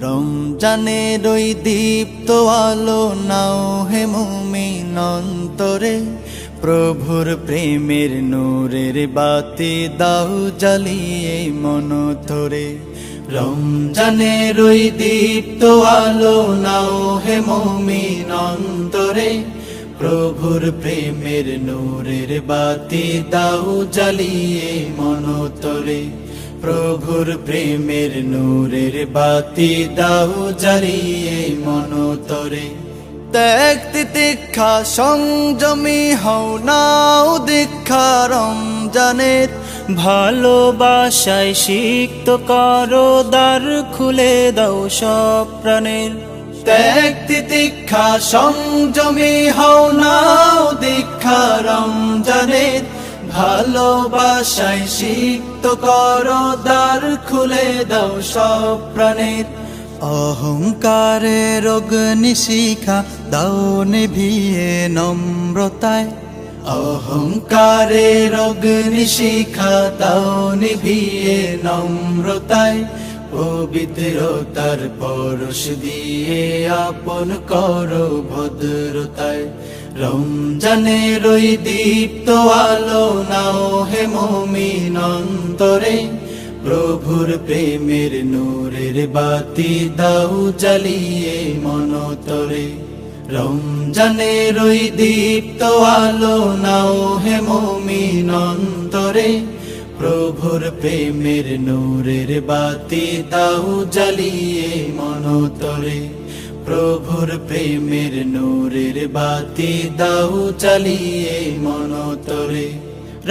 রমজানের ওই দীপ্ত আলো নাও হে মুমিন অন্তরে, প্রভুর প্রেমের নূরের বাতি দাও জ্বালিয়ে মন ধরে। রমজানের ওই দীপ্ত আলো নাও হে মুমিন অন্তরে, প্রভুর প্রেমের নূরের বাতি দাও জ্বালিয়ে মন ধরে। প্রভুর প্রেমের নূরের বাতি দাও জ্বালিয়ে মন ধরে। ত্যাগ তিতিক্ষা সংযমী হও নাও দীক্ষা রমজানের, ভালোবাসায় সিক্ত করো দ্বার খুলে দাও সব প্রাণের। ত্যাগ তিতিক্ষা সংযমী হও নাও দীক্ষা রমজানের, ভালোবাসায় সিক্ত করো দ্বার খুলে দাও সব প্রাণের। অহংকারের অগ্নিশিখা দাও নিভিয়ে নম্রতায়, অহংকারের অগ্নিশিখা দাও নিভিয়ে নম্রতায়। পবিত্রতার পরশ দিয়ে আপন করো ভদ্রতায়। রমজানের ওই দীপ্ত আলো নাও হে মুমিন অন্তরে, প্রভুর প্রেমের নূরের বাতি দাও জ্বালিয়ে মন ধরে। রমজানের ওই দীপ্ত আলো নাও হে মুমিন অন্তরে, প্রভুর প্রেমের নূরের বাতি দাও জ্বালিয়ে মন ধরে। প্রভুর প্রেমের নূরের বাতি দাও জ্বালিয়ে মন ধরে।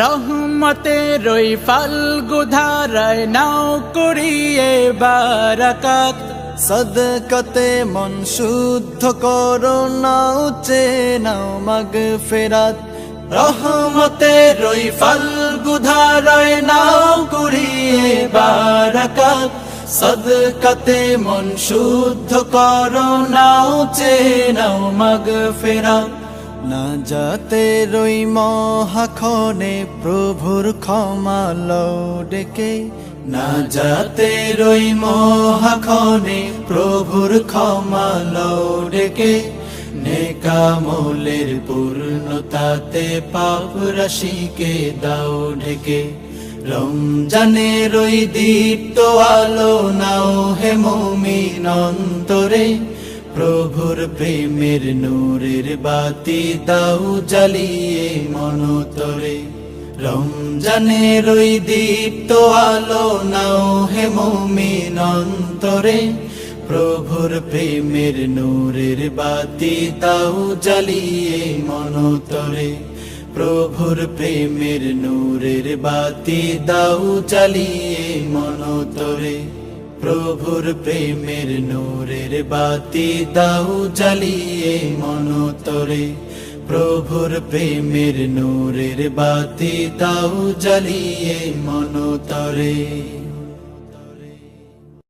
রহমতের ওই ফাল্গু ধারায় নাও করিয়ে বারাকাত, সদকাতে মন শুদ্ধ করো নাও চেনাও মাগফিরাত। রহমতের ওই ফাল্গু ধারায় নাও করিয়ে বারাকাত, সদকাতে মন শুদ্ধ করো নাও চেনাও মাগফিরাত। না যাতে রই মহাক্ষণে প্রভুর ক্ষমা লও ডেকে, না যাতে রই মহাক্ষণে প্রভুর ক্ষমা লও ডেকে। নেকামলের পূর্ণতাতে পাপ রাশিকে দাও ঢেকে। রমজানের ওই দীপ্ত আলো নাও হে মুমিন অন্তরে, প্রভুর প্রেমের নূরের বাতি দাও জ্বালিয়ে মন ধরে। রমজানের ওই দীপ্ত আলো নাও হে মুমিন অন্তরে, প্রভুর প্রেমের নূরের বাতি দাও জ্বালিয়ে মন ধরে। প্রভুর প্রেমের নূরের বাতি দাও জ্বালিয়ে মন ধরে। প্রভুর প্রেমের নূরের বাতি দাও জ্বালিয়ে মন ধরে। প্রভুর প্রেমের নূরের বাতি দাও জ্বালিয়ে মন ধরে।